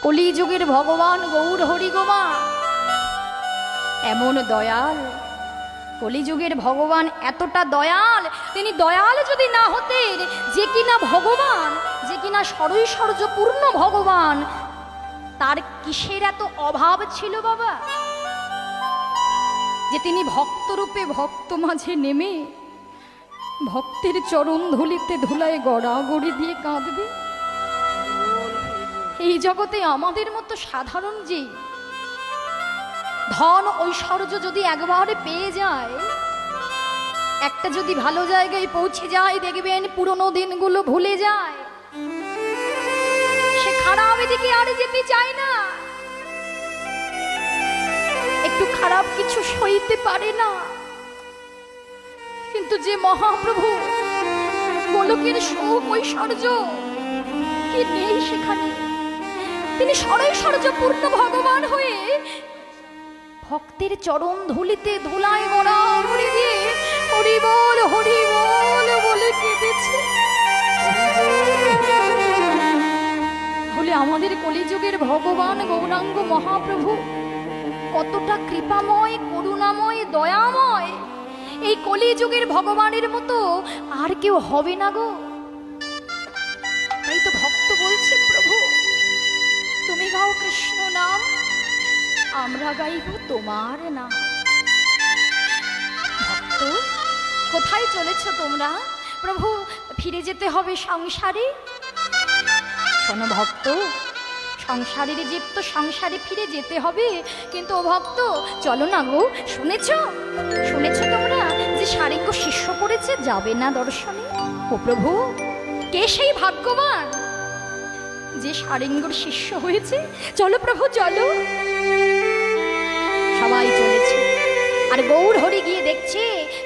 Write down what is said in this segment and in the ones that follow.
কলিযুগের ভগবান গৌর হরি গোমা এমন দয়াল, কলিযুগের ভগবান এতটা দয়াল, তিনি দয়াল যদি না হতেন, যে কিনা ভগবান, যে কিনা সরৈশ্বর্যপূর্ণ ভগবান, তার কিসের এত অভাব ছিল বাবা, যে তিনি ভক্তরূপে ভক্ত মাঝে নেমে ভক্তের চরণ ধুলিতে ধুলায় গড়াগড়ি দিয়ে কাঁদবে। এই জগতে আমাদের মতো সাধারণ যে ধন ঐশ্বর্য যদি একবারে পেয়ে যায়, একটা যদি ভালো জায়গায় পৌঁছে যায়, দেখবেন পুরনো দিনগুলো ভুলে যায়, সে খারাপ দিকে আর যেতে চায় না, একটু খারাপ কিছু সইতে পারে না। কিন্তু যে মহাপ্রভু গোলকের সুখ ঐশ্বর্য কি নেই সেখানে, তিনি সরৈশ্বর্যপূর্ণ ভগবান হয়ে ভক্তের চরণ ধুলিতে ধুলায় গড়াগড়ি দিয়ে হরি বল বলে কেঁদেছে। বলে আমাদের কলিযুগের ভগবান গৌরাঙ্গ মহাপ্রভু কতটা কৃপাময়, করুণাময়, দয়াময়, এই কলিযুগের ভগবানের মতো আর কেউ হবে না গো। তাই তো ভক্ত বলছে, প্রভু তুমি গাও কৃষ্ণ নাম, আমরা গাইব তোমার নাম। ভক্ত কোথায় চলেছ তোমরা? প্রভু ফিরে যেতে হবে সংসারে। শোনো ভক্ত, সংসারের জীব তো সংসারে ফিরে যেতে হবে, কিন্তু ও ভক্ত চলো না গো। শুনেছো তোমরা যে সারেঙ্গ শিষ্য করেছে, যাবে না দর্শনে? ও প্রভু, কে সেই ভাগ্যবান যে সারেঙ্গর শিষ্য হয়েছে? চলো প্রভু চলো। সবাই চলেছে, আর গৌর হরি গিয়ে দেখছে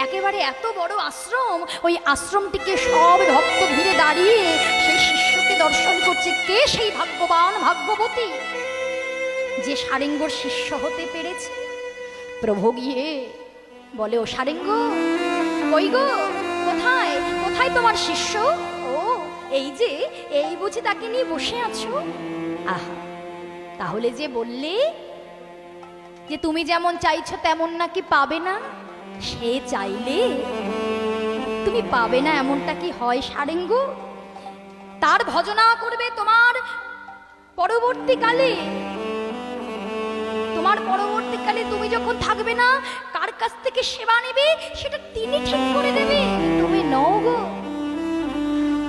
একেবারে এত বড় আশ্রম, ওই আশ্রমটিকে সব ভক্ত ঘিরে দাঁড়িয়ে সেই শিষ্যকে দর্শন করছে। কে সেই ভাগ্যবান ভাগ্যবতী যে সারেঙ্গর শিষ্য হতে পেরেছে? প্রভু গিয়ে বলে, ও সারেঙ্গ, কই গো, কোথায় কোথায় তোমার শিষ্য? ও এই বুঝি তাকে নিয়ে বসে আছো? আহা, তাহলে যে বললে যে তুমি যেমন চাইছো তেমন নাকি পাবে না, সে চাইলে তুমি পাবে না এমনটা কি হয় সারেঙ্গ? তার ভজনা করবে তোমার পরবর্তীকালে তুমি যখন থাকবে না, কার কাছ থেকে সেবা নেবে সেটা তিনি ঠিক করে দেবে, তুমি নও গো।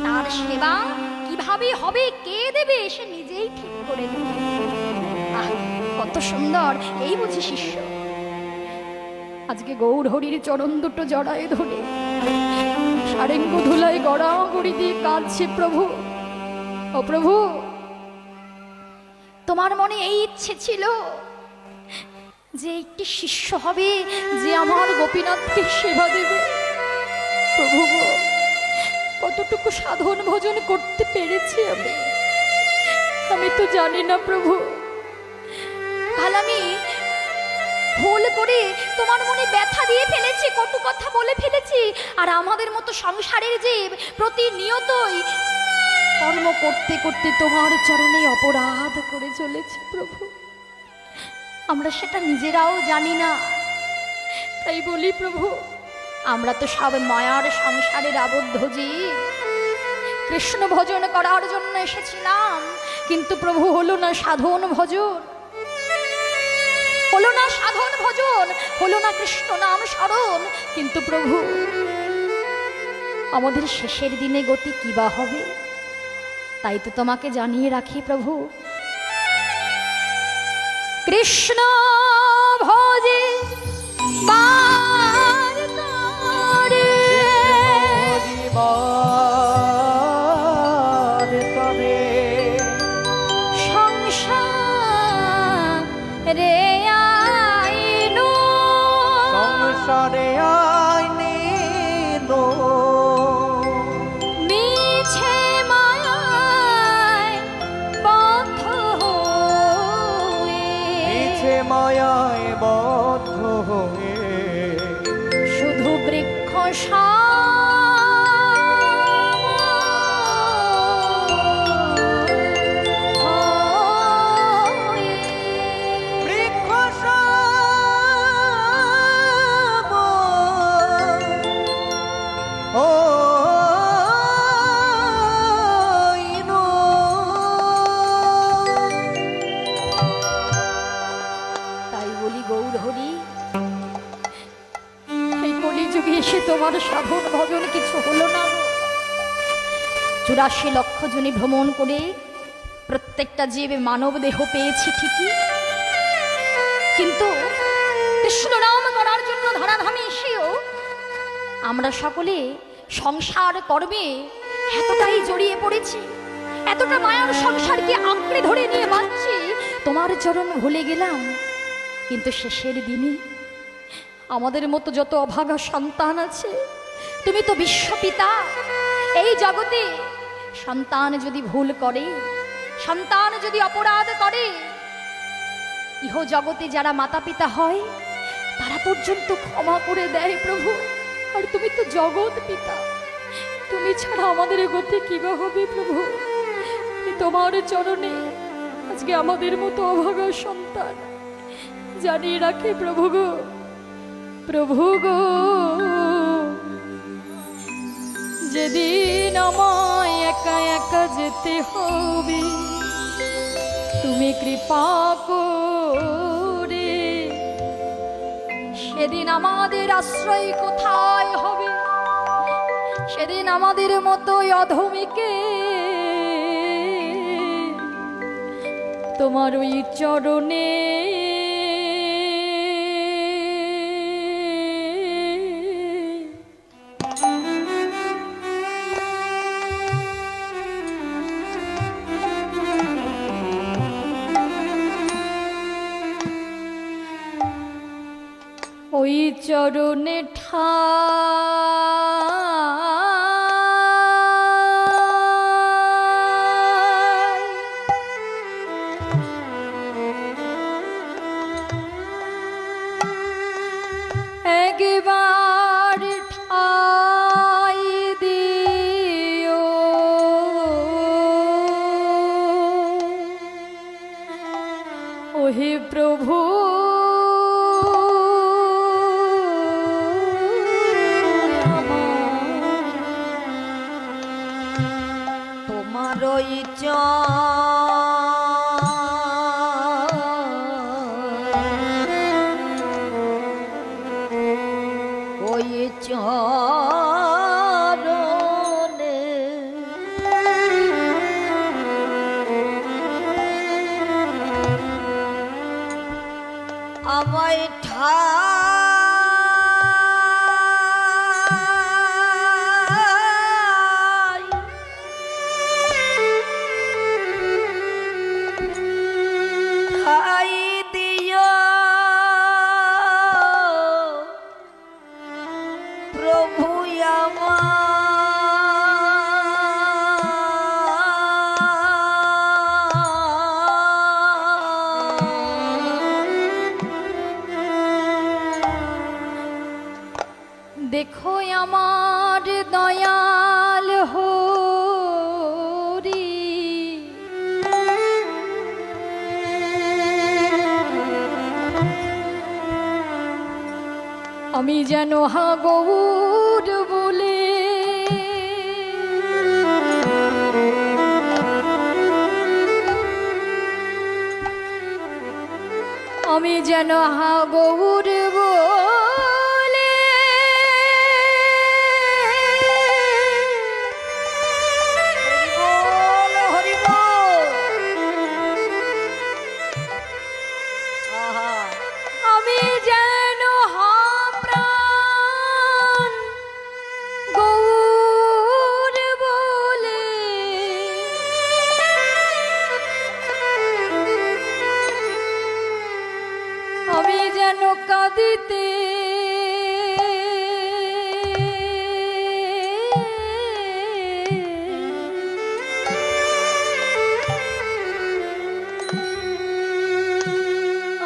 তার সেবা কিভাবে হবে, কে দেবে, সে নিজেই ঠিক করে দেবে। আহ, কত সুন্দর! এই বুঝি শিষ্য। আজকে গৌর হরির চরণ দুটো জড়ায় ধরে সারেঙ্গ ধুলায় গড়াগড়ি দিয়ে কাঁদছে। প্রভু, ও প্রভু, তোমার মনে এই ইচ্ছে ছিল যে একটি শিষ্য হবে যে আমার গোপীনাথকে সেবা দেবে। প্রভু গো, কতটুকু সাধন ভজন করতে পেরেছি আমি তো জানি না প্রভু। কাল আমি ভুল করে তোমার মনে ব্যথা দিয়ে ফেলেছি, কটু কথা বলে ফেলেছি, আর আমাদের মতো সংসারের জীব প্রতিনিয়তই কর্ম করতে করতে তোমার চরণে অপরাধ করে চলেছে প্রভু। আমরা সেটা নিজেরাও জানি না। তাই বলি প্রভু, আমরা তো সব মায়ার সংসারের আবদ্ধ জীব, কৃষ্ণ ভজন করার জন্য এসেছিলাম, কিন্তু প্রভু হলো না সাধন ভজন, হলো না সাধন ভজন, হলো না কৃষ্ণ নাম স্মরণ। কিন্তু প্রভু, আমাদের শেষের দিনে গতি কিবা হবে? তাই তো তোমাকে জানিয়ে রাখি প্রভু, কৃষ্ণ ভজে মায়ায় বদ্ধ হয়ে শুধু বৃক্ষ তোমার সাধন ভজন কিছু হলো না গো। 84 লক্ষ জনি ভ্রমণ করে প্রত্যেকটা জীব মানব দেহ পেয়েছি ঠিকই, কিন্তু কৃষ্ণ নাম করার জন্য ধরাধামে এসেও আমরা সকলে সংসার কর্মে এতটাই জড়িয়ে পড়েছি, এতটা মায়ার সংসারকে আঁকড়ে ধরে নিয়ে বাঁচছি, তোমার চরণ ভুলে গেলাম। কিন্তু শেষের দিনে আমাদের মতো যত অভাগা সন্তান আছে, তুমি তো বিশ্বপিতা। এই জগতে সন্তান যদি ভুল করে, সন্তান যদি অপরাধ করে, ইহ জগতে যারা মাতা পিতা হয় তারা পর্যন্ত ক্ষমা করে দেয় প্রভু। আর তুমি তো জগৎ পিতা, তুমি ছাড়া আমাদের গতি কিবা হবে প্রভু। তোমার চরণে আজকে আমাদের মতো অভাগা সন্তান জানিয়ে রাখে প্রভু গো, প্রভু গো। যেদিন আমায় একা একা যেতে হবে, তুমি কৃপা করে সেদিন আমাদের আশ্রয় কোথায় হবে? সেদিন আমাদের মতোই অধমীকে তোমার ওই চরণে ওই চরণে একবার ঠাই দিও, ওহে প্রভু। ওই চরণে আমায় ঠাই দিও প্রভু দেখো আমার দয়াল হরি, আমি যেন হা গৌর বলে আমি যেন হা গৌর বলে হরি বল আহা আমি যেন হা প্রাণ গৌর বলে আমি যেন কাঁদিতে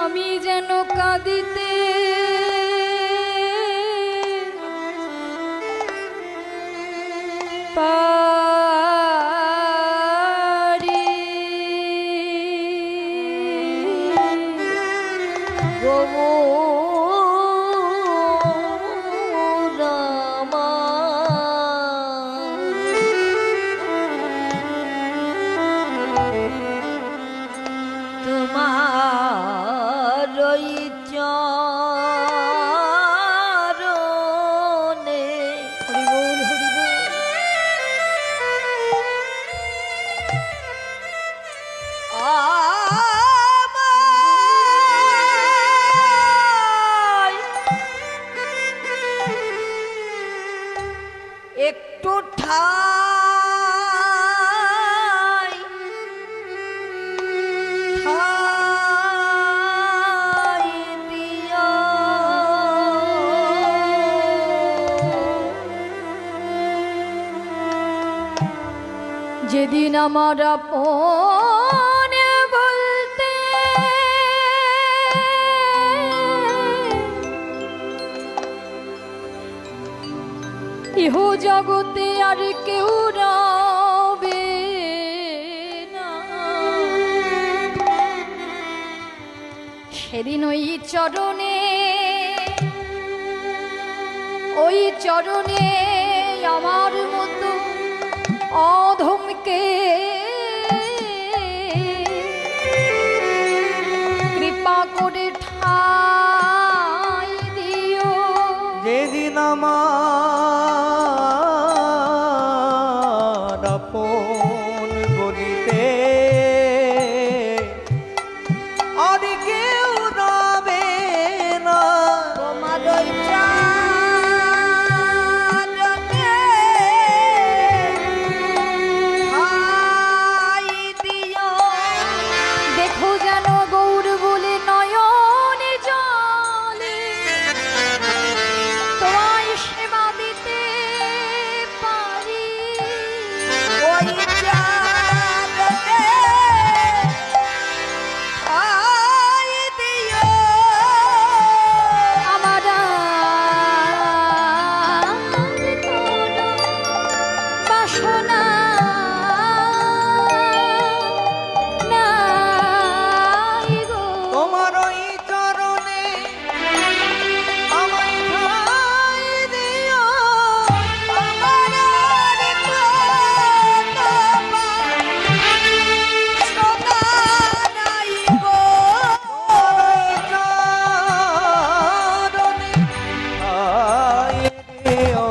আমি যেন কাঁদিতে পারি। রামা তোমার ওই চরণে আমার আপন বলতে ইহ জগতে আর কেউ রবে না। সেদিন ওই চরণে আমার মতো অধমকে কৃপা করে ঠাই দিও। যেদিন আমার আপন বলিতে আর কেউ রবে না, তোমার ওই চরণে ঠাই দিও। দেখো যেন গৌর বলে নয়নে জলে তোমায় সেবা দিতে পারি। ওই চরণে ঠাই দিও। আমার কোনো বাসনা নাই গো। তোমার ওই চরণে আমায় ঠাই দিও। আমার আর কোনো বাসনা নাই গো। চরণে ঠাই দিও।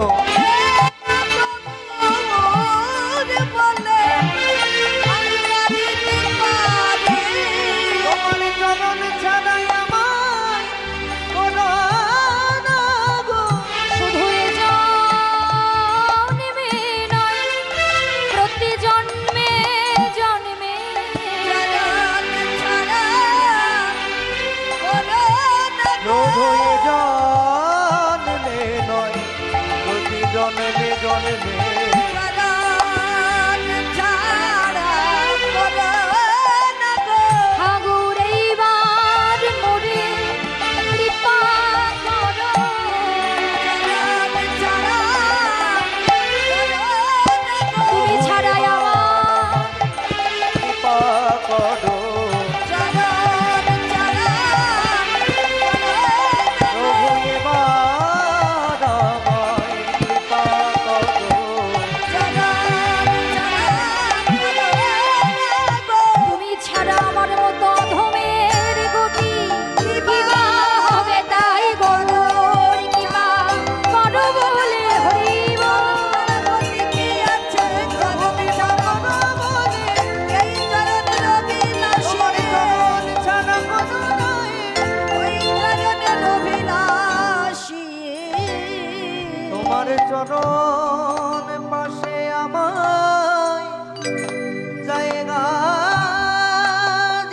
বলে আমি আর দিতে পারি। তোমার চরণ ছাড়াই আমায় কোনো না গো। শুধু এ জন্মে নয়, প্রতি জন্মে জন্মে চরণ ছাড়া কোনো না গো। শুধু এ জন্মে নয়, প্রতি জন্মে জন্মে চরণ ছাড়া কোনো না গো। ঠাকুর এইবার মোরে কৃপা করো। চরণ ছাড়া কোনো না গো। তুমি ছাড়াই আমার কৃপা করো। চরণ ছাড়া কোনো না গো। প্রভু এবার আমায় কৃপা করো। তুমি ছাড়া আমার মতো অধমের গতি কিবা হবে তাই গৌর কৃপা করো বলে হইব। তোমার চরণ ছাড়া কোনো নয়। তোমার চরণ পাশে আমায় জায়গা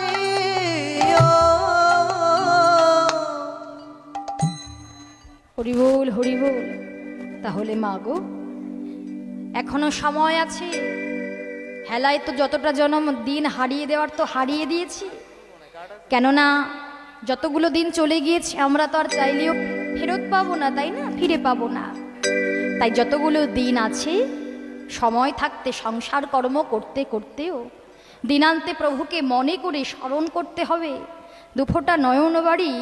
দিও। হরিবোল হরিবোল। তাহলে মা গো, এখনো সময় আছে। হেলায় তো যতটা জনম দিন হারিয়ে দেওয়ার তো হারিয়ে দিয়েছি, কেননা যতগুলো দিন চলে গিয়েছে আমরা তো আর চাইলেও ফেরত পাবো না, তাই না? ফিরে পাবো না। তাই যতগুলো দিন আছে, সময় থাকতে সংসার কর্ম করতে করতেও দিনান্তে প্রভুকে মনে করে স্মরণ করতে হবে। দুফোঁটা নয়ন বাড়ি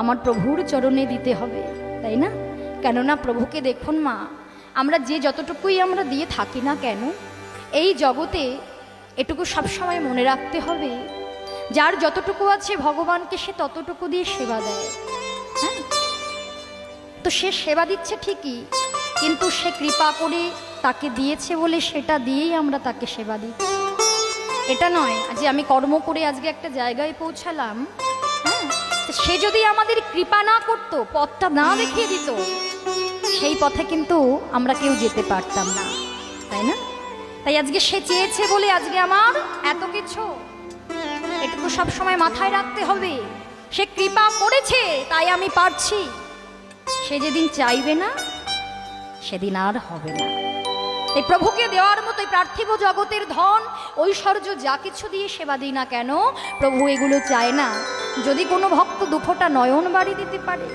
আমার প্রভুর চরণে দিতে হবে, তাই না? কেননা প্রভুকে দেখুন মা, আমরা যে যতটুকুই আমরা দিয়ে থাকি না কেন, এই জগতে এটুকু সবসময় মনে রাখতে হবে, যার যতটুকু আছে ভগবানকে সে ততটুকু দিয়ে সেবা দেয়। হ্যাঁ, তো সে সেবা দিচ্ছে ঠিকই, কিন্তু সে কৃপা করে তাকে দিয়েছে বলে সেটা দিয়েই আমরা তাকে সেবা দিচ্ছি। এটা নয় যে আমি কর্ম করে আজকে একটা জায়গায় পৌঁছালাম, হ্যাঁ, তো সে যদি আমাদের কৃপা না করতো, পথটা না দেখিয়ে দিত, সেই পথে কিন্তু আমরা কেউ যেতে পারতাম না, তাই না? তাই আজকে সে চেয়েছে বলে আজকে আমার এত কিছু, এটুকু সব সময় মাথায় রাখতে হবে। সে কৃপা করেছে তাই আমি পারছি। সে যেদিন চাইবে না সেদিন আর হবে না। এই প্রভুকে দেওয়ার মতো এই পার্থিব জগতের ধন ঐশ্বর্য যা কিছু দিয়ে সেবা দিই না কেন, প্রভু এগুলো চায় না। যদি কোনো ভক্ত দুফোঁটা নয়ন বাড়ি দিতে পারে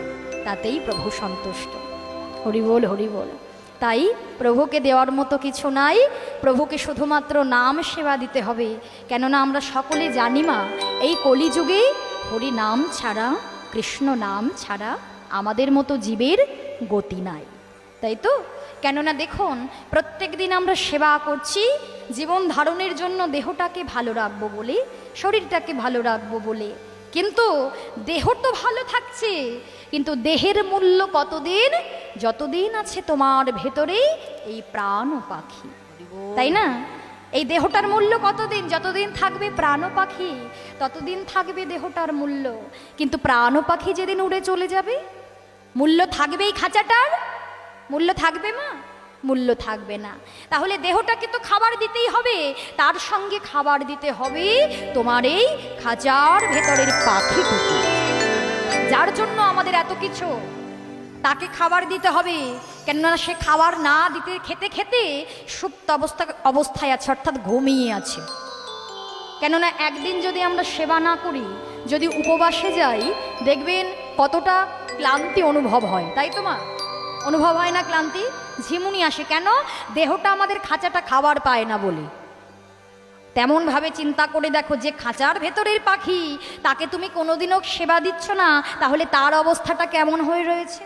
তাতেই প্রভু সন্তুষ্ট। হরি বল, হরি বল। তাই প্রভুকে দেওয়ার মতো কিছু নাই, প্রভুকে শুধুমাত্র নাম সেবা দিতে হবে। কেননা আমরা সকলে জানি মা, এই কলিযুগে হরি নাম ছাড়া, কৃষ্ণ নাম ছাড়া আমাদের মতো জীবের গতি নাই, তাই তো? কেননা দেখুন, প্রত্যেক দিন আমরা সেবা করছি জীবন ধারণের জন্য, দেহটাকে ভালো রাখবো বলে, শরীরটাকে ভালো রাখবো বলে, কিন্তু দেহ তো ভালো থাকছে, কিন্তু দেহের মূল্য কতদিন? যতদিন আছে তোমার ভেতরে এই প্রাণ ও পাখি, তাই না? এই দেহটার মূল্য কতদিন? যতদিন থাকবে প্রাণ ও পাখি ততদিন থাকবে দেহটার মূল্য। কিন্তু প্রাণ ও পাখি যেদিন উড়ে চলে যাবে, মূল্য থাকবে এই খাঁচাটার? মূল্য থাকবে মা? মূল্য থাকবে না। তাহলে দেহটাকে তো খাবার দিতেই হবে, তার সঙ্গে খাবার দিতে হবে তোমার এই খাঁচার ভেতরের পাখিটুকু, যার জন্য আমাদের এত কিছু। তাকে খাবার দিতে হবে, কেননা সে খাবার না দিতে খেতে খেতে সুপ্ত অবস্থায় আছে, অর্থাৎ ঘুমিয়ে আছে। কেননা একদিন যদি আমরা সেবা না করি, যদি উপবাসে যাই, দেখবেন কতটা ক্লান্তি অনুভব হয়, তাই তো মা? অনুভব হয় না ক্লান্তি? ঝিমুনি আসে কেন? দেহটা আমাদের খাঁচাটা খাবার পায় না বলে। তেমনভাবে চিন্তা করে দেখো, যে খাঁচার ভেতরের পাখি তাকে তুমি কোনোদিনও সেবা দিচ্ছ না, তাহলে তার অবস্থাটা কেমন হয়ে রয়েছে?